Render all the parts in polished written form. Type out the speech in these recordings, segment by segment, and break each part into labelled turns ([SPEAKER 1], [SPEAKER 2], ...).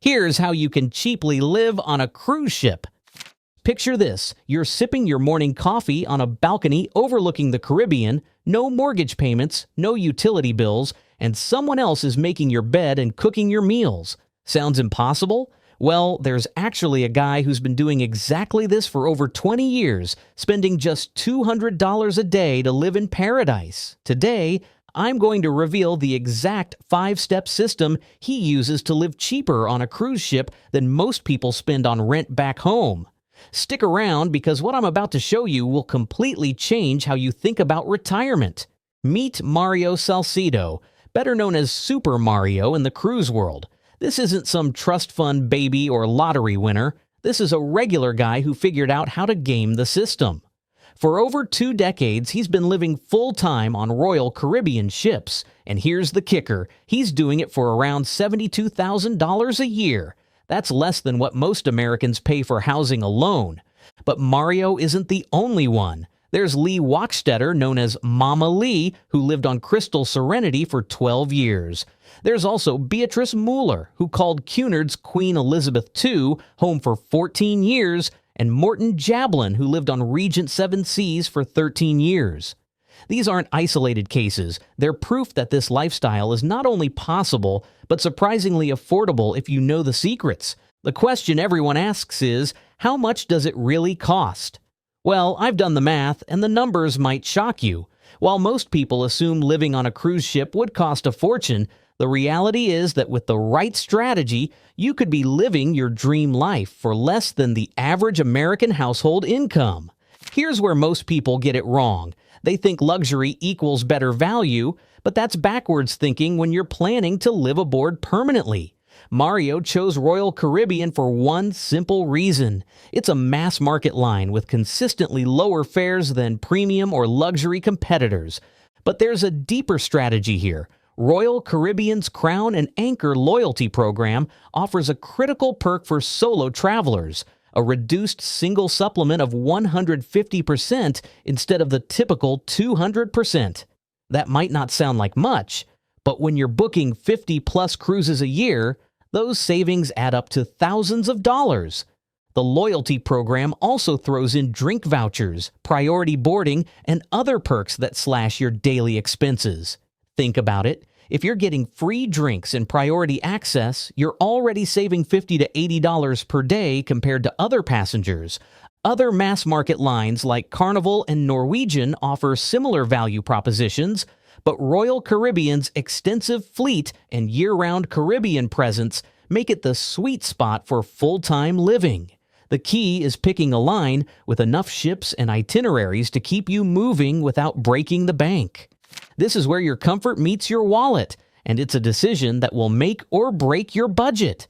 [SPEAKER 1] Here's how you can cheaply live on a cruise ship. Picture this. You're sipping your morning coffee on a balcony overlooking the Caribbean, no mortgage payments, no utility bills, and someone else is making your bed and cooking your meals. Sounds impossible? Well, there's actually a guy who's been doing exactly this for over 20 years, spending just $200 a day to live in paradise. Today, I'm going to reveal the exact 5-step system he uses to live cheaper on a cruise ship than most people spend on rent back home. Stick around because what I'm about to show you will completely change how you think about retirement. Meet Mario Salceto, better known as Super Mario in the cruise world. This isn't some trust fund baby or lottery winner. This is a regular guy who figured out how to game the system. For over 2 decades, he's been living full-time on Royal Caribbean ships. And here's the kicker. He's doing it for around $72,000 a year. That's less than what most Americans pay for housing alone. But Mario isn't the only one. There's Lee Wachstetter, known as Mama Lee, who lived on Crystal Serenity for 12 years. There's also Beatrice Mueller, who called Cunard's Queen Elizabeth II home for 14 years, and Morton Jablin, who lived on Regent Seven Seas for 13 years. These aren't isolated cases. They're proof that this lifestyle is not only possible, but surprisingly affordable if you know the secrets. The question everyone asks is, how much does it really cost? Well, I've done the math, and the numbers might shock you. While most people assume living on a cruise ship would cost a fortune, the reality is that with the right strategy, you could be living your dream life for less than the average American household income. Here's where most people get it wrong. They think luxury equals better value, but that's backwards thinking when you're planning to live aboard permanently. Mario chose Royal Caribbean for one simple reason. It's a mass market line with consistently lower fares than premium or luxury competitors. But there's a deeper strategy here. Royal Caribbean's Crown and Anchor loyalty program offers a critical perk for solo travelers, a reduced single supplement of 150% instead of the typical 200%. That might not sound like much, but when you're booking 50-plus cruises a year, those savings add up to thousands of dollars. The loyalty program also throws in drink vouchers, priority boarding, and other perks that slash your daily expenses. Think about it. If you're getting free drinks and priority access, you're already saving $50 to $80 per day compared to other passengers. Other mass market lines like Carnival and Norwegian offer similar value propositions, but Royal Caribbean's extensive fleet and year-round Caribbean presence make it the sweet spot for full-time living. The key is picking a line with enough ships and itineraries to keep you moving without breaking the bank. This is where your comfort meets your wallet, and it's a decision that will make or break your budget.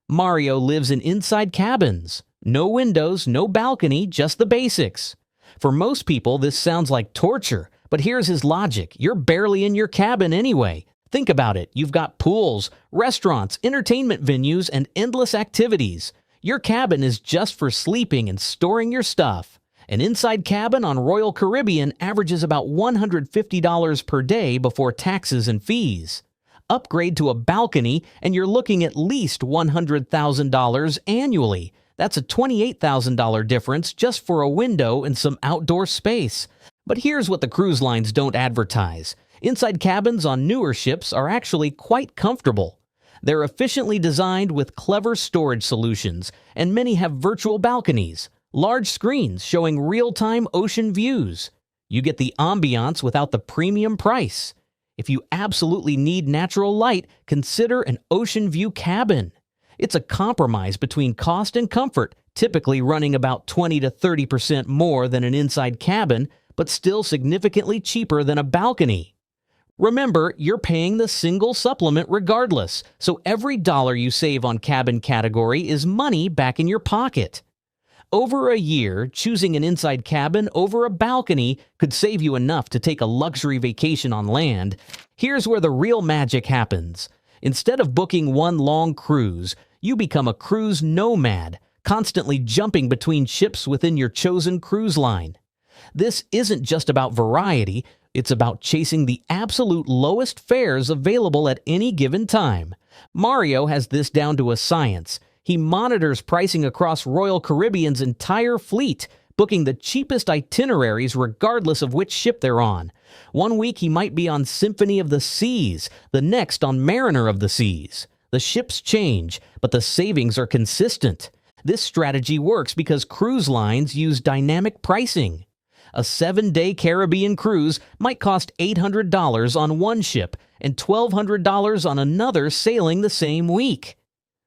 [SPEAKER 1] Mario lives in inside cabins. No windows, no balcony, just the basics. For most people, this sounds like torture, but here's his logic. You're barely in your cabin anyway. Think about it. You've got pools, restaurants, entertainment venues, and endless activities. Your cabin is just for sleeping and storing your stuff. An inside cabin on Royal Caribbean averages about $150 per day before taxes and fees. Upgrade to a balcony, and you're looking at least $100,000 annually. That's a $28,000 difference just for a window and some outdoor space. But here's what the cruise lines don't advertise. Inside cabins on newer ships are actually quite comfortable. They're efficiently designed with clever storage solutions, and many have virtual balconies. Large screens showing real-time ocean views. You get the ambiance without the premium price. If you absolutely need natural light, consider an ocean view cabin. It's a compromise between cost and comfort, typically running about 20 to 30% more than an inside cabin, but still significantly cheaper than a balcony. Remember, you're paying the single supplement regardless, so every dollar you save on cabin category is money back in your pocket. Over a year, choosing an inside cabin over a balcony could save you enough to take a luxury vacation on land. Here's where the real magic happens. Instead of booking one long cruise, you become a cruise nomad, constantly jumping between ships within your chosen cruise line. This isn't just about variety. It's about chasing the absolute lowest fares available at any given time. Mario has this down to a science. He monitors pricing across Royal Caribbean's entire fleet, booking the cheapest itineraries regardless of which ship they're on. One week he might be on Symphony of the Seas, the next on Mariner of the Seas. The ships change, but the savings are consistent. This strategy works because cruise lines use dynamic pricing. A 7-day Caribbean cruise might cost $800 on one ship and $1,200 on another sailing the same week.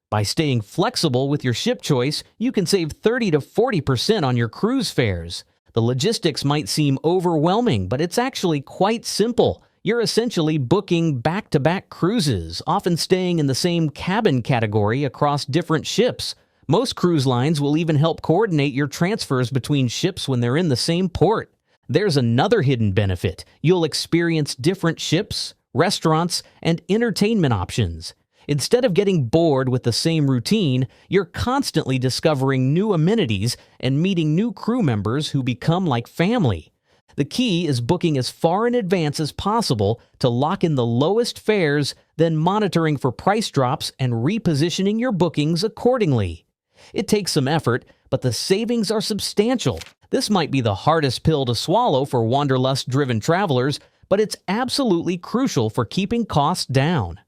[SPEAKER 1] By staying flexible with your ship choice, you can save 30 to 40% on your cruise fares. The logistics might seem overwhelming, but it's actually quite simple. You're essentially booking back-to-back cruises, often staying in the same cabin category across different ships. Most cruise lines will even help coordinate your transfers between ships when they're in the same port. There's another hidden benefit. You'll experience different ships, restaurants, and entertainment options. Instead of getting bored with the same routine, you're constantly discovering new amenities and meeting new crew members who become like family. The key is booking as far in advance as possible to lock in the lowest fares, then monitoring for price drops and repositioning your bookings accordingly. It takes some effort, but the savings are substantial. This might be the hardest pill to swallow for wanderlust-driven travelers, but it's absolutely crucial for keeping costs down.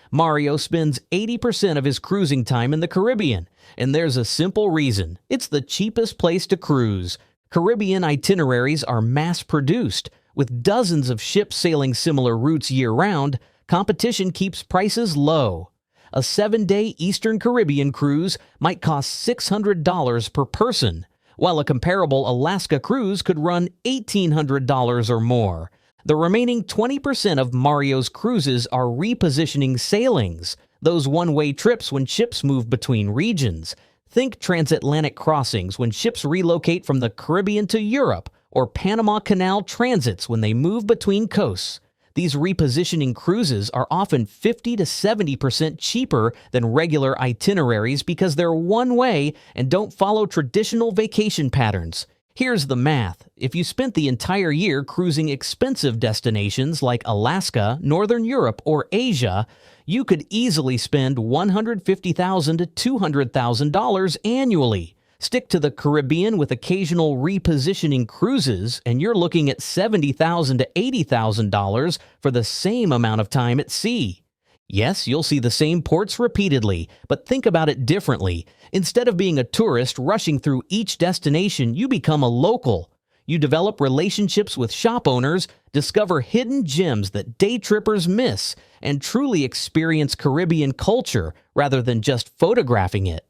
[SPEAKER 1] Mario spends 80% of his cruising time in the Caribbean, and there's a simple reason. It's the cheapest place to cruise. Caribbean itineraries are mass-produced. With dozens of ships sailing similar routes year-round, competition keeps prices low. A 7-day Eastern Caribbean cruise might cost $600 per person, while a comparable Alaska cruise could run $1,800 or more. The remaining 20% of Mario's cruises are repositioning sailings, those one-way trips when ships move between regions. Think transatlantic crossings when ships relocate from the Caribbean to Europe, or Panama Canal transits when they move between coasts. These repositioning cruises are often 50 to 70% cheaper than regular itineraries because they're one-way and don't follow traditional vacation patterns. Here's the math. If you spent the entire year cruising expensive destinations like Alaska, Northern Europe, or Asia, you could easily spend $150,000 to $200,000 annually. Stick to the Caribbean with occasional repositioning cruises, and you're looking at $70,000 to $80,000 for the same amount of time at sea. Yes, you'll see the same ports repeatedly, but think about it differently. Instead of being a tourist rushing through each destination, you become a local. You develop relationships with shop owners, discover hidden gems that day trippers miss, and truly experience Caribbean culture rather than just photographing it.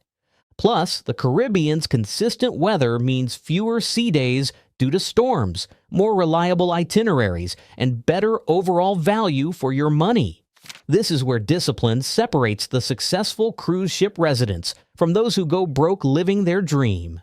[SPEAKER 1] Plus, the Caribbean's consistent weather means fewer sea days due to storms, more reliable itineraries, and better overall value for your money. This is where discipline separates the successful cruise ship residents from those who go broke living their dream.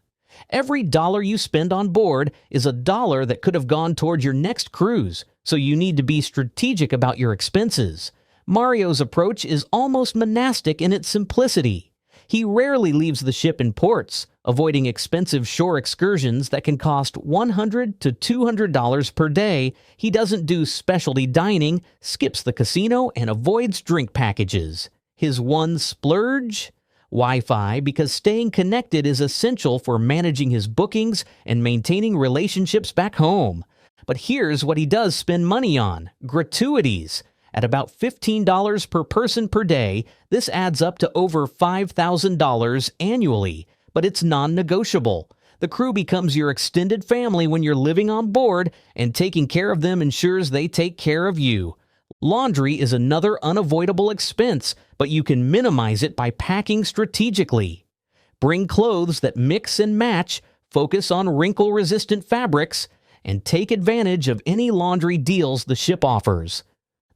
[SPEAKER 1] Every dollar you spend on board is a dollar that could have gone toward your next cruise, so you need to be strategic about your expenses. Mario's approach is almost monastic in its simplicity. He rarely leaves the ship in ports, avoiding expensive shore excursions that can cost $100 to $200 per day. He doesn't do specialty dining, skips the casino, and avoids drink packages. His one splurge? Wi-Fi, because staying connected is essential for managing his bookings and maintaining relationships back home. But here's what he does spend money on: gratuities. At about $15 per person per day, this adds up to over $5,000 annually, but it's non-negotiable. The crew becomes your extended family when you're living on board, and taking care of them ensures they take care of you. Laundry is another unavoidable expense, but you can minimize it by packing strategically. Bring clothes that mix and match, focus on wrinkle-resistant fabrics, and take advantage of any laundry deals the ship offers.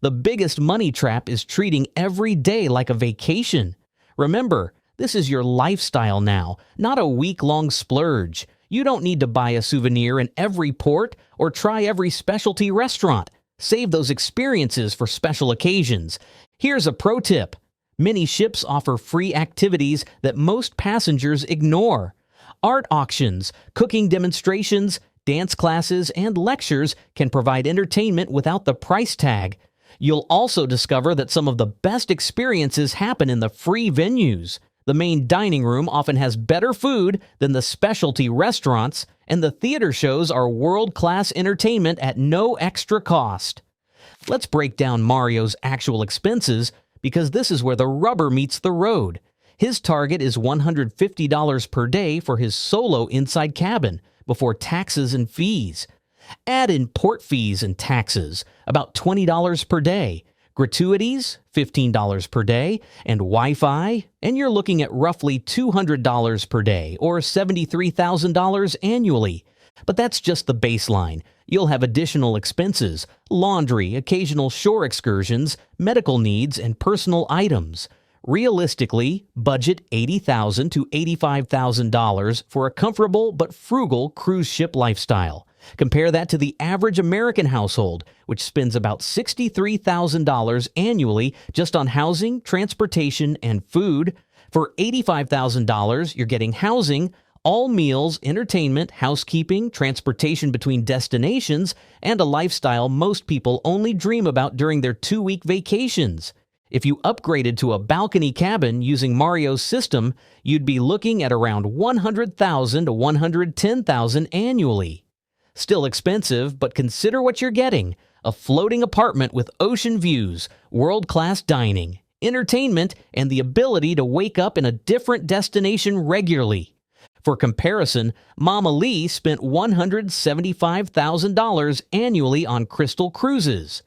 [SPEAKER 1] The biggest money trap is treating every day like a vacation. Remember, this is your lifestyle now, not a week-long splurge. You don't need to buy a souvenir in every port or try every specialty restaurant. Save those experiences for special occasions. Here's a pro tip. Many ships offer free activities that most passengers ignore. Art auctions, cooking demonstrations, Dance classes and lectures can provide entertainment without the price tag. You'll also discover that some of the best experiences happen in the free venues. The main dining room often has better food than the specialty restaurants, and the theater shows are world-class entertainment at no extra cost. Let's break down Mario's actual expenses because this is where the rubber meets the road. His target is $150 per day for his solo inside cabin before taxes and fees. Add in port fees and taxes, about $20 per day, gratuities, $15 per day, and Wi-Fi, and you're looking at roughly $200 per day or $73,000 annually. But that's just the baseline. You'll have additional expenses, laundry, occasional shore excursions, medical needs, and personal items. Realistically, budget $80,000 to $85,000 for a comfortable but frugal cruise ship lifestyle. Compare that to the average American household, which spends about $63,000 annually just on housing, transportation, and food. For $85,000, you're getting housing, all meals, entertainment, housekeeping, transportation between destinations, and a lifestyle most people only dream about during their 2-week vacations. If you upgraded to a balcony cabin using Mario's system, you'd be looking at around $100,000 to $110,000 annually. Still expensive, but consider what you're getting: a floating apartment with ocean views, world-class dining, entertainment, and the ability to wake up in a different destination regularly. For comparison, Mama Lee spent $175,000 annually on Crystal Cruises.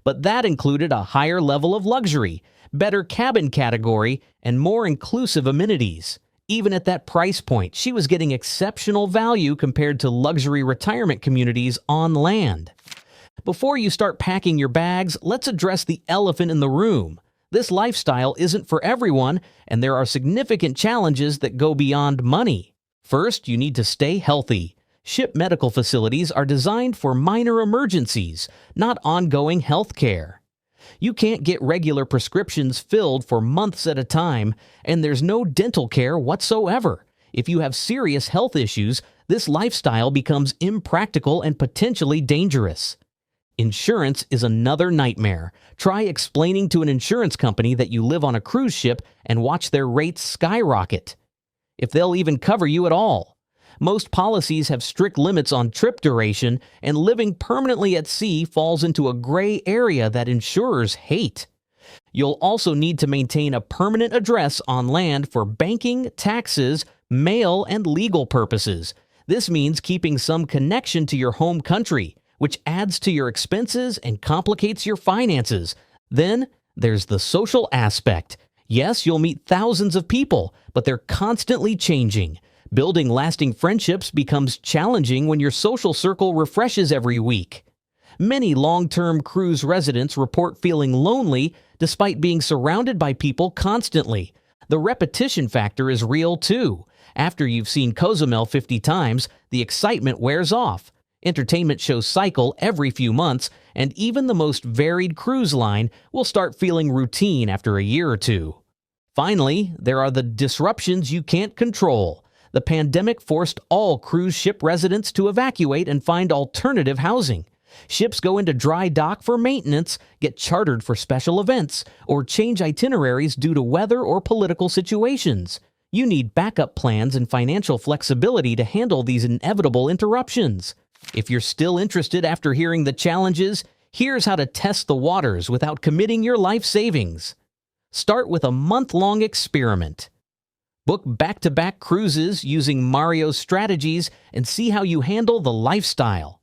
[SPEAKER 1] But that included a higher level of luxury, better cabin category, and more inclusive amenities. Even at that price point, she was getting exceptional value compared to luxury retirement communities on land. Before you start packing your bags, let's address the elephant in the room. This lifestyle isn't for everyone, and there are significant challenges that go beyond money. First, you need to stay healthy. Ship medical facilities are designed for minor emergencies, not ongoing health care. You can't get regular prescriptions filled for months at a time, and there's no dental care whatsoever. If you have serious health issues, this lifestyle becomes impractical and potentially dangerous. Insurance is another nightmare. Try explaining to an insurance company that you live on a cruise ship and watch their rates skyrocket, if they'll even cover you at all. Most policies have strict limits on trip duration, and living permanently at sea falls into a gray area that insurers hate. You'll also need to maintain a permanent address on land for banking, taxes, mail, and legal purposes. This means keeping some connection to your home country, which adds to your expenses and complicates your finances. Then there's the social aspect. Yes, you'll meet thousands of people, but they're constantly changing. Building lasting friendships becomes challenging when your social circle refreshes every week. Many long-term cruise residents report feeling lonely despite being surrounded by people constantly. The repetition factor is real too. After you've seen Cozumel 50 times, the excitement wears off. Entertainment shows cycle every few months, and even the most varied cruise line will start feeling routine after a year or two. Finally, there are the disruptions you can't control. The pandemic forced all cruise ship residents to evacuate and find alternative housing. Ships go into dry dock for maintenance, get chartered for special events, or change itineraries due to weather or political situations. You need backup plans and financial flexibility to handle these inevitable interruptions. If you're still interested after hearing the challenges, here's how to test the waters without committing your life savings. Start with a month-long experiment. Book back-to-back cruises using Mario's strategies and see how you handle the lifestyle.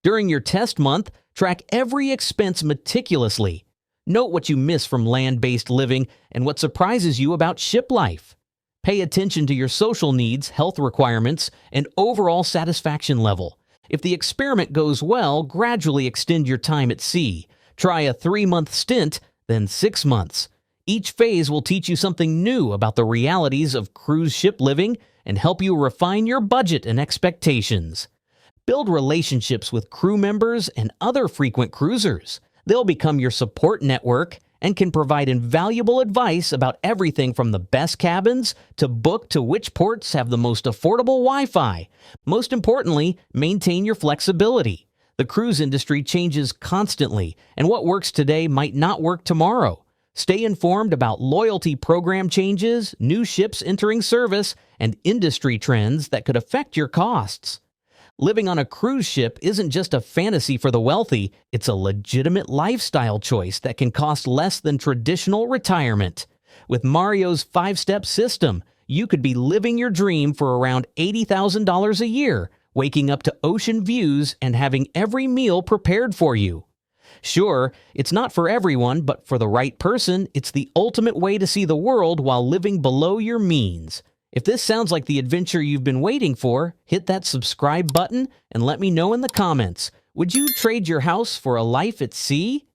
[SPEAKER 1] During your test month, track every expense meticulously. Note what you miss from land-based living and what surprises you about ship life. Pay attention to your social needs, health requirements, and overall satisfaction level. If the experiment goes well, gradually extend your time at sea. Try a 3-month stint, then 6 months. Each phase will teach you something new about the realities of cruise ship living and help you refine your budget and expectations. Build relationships with crew members and other frequent cruisers. They'll become your support network, and can provide invaluable advice about everything from the best cabins to book to which ports have the most affordable Wi-Fi. Most importantly, maintain your flexibility. The cruise industry changes constantly, and what works today might not work tomorrow. Stay informed about loyalty program changes, new ships entering service, and industry trends that could affect your costs. Living on a cruise ship isn't just a fantasy for the wealthy, it's a legitimate lifestyle choice that can cost less than traditional retirement. With Mario's 5-step system, you could be living your dream for around $80,000 a year, waking up to ocean views and having every meal prepared for you. Sure, it's not for everyone, but for the right person, it's the ultimate way to see the world while living below your means. If this sounds like the adventure you've been waiting for, hit that subscribe button and let me know in the comments. Would you trade your house for a life at sea?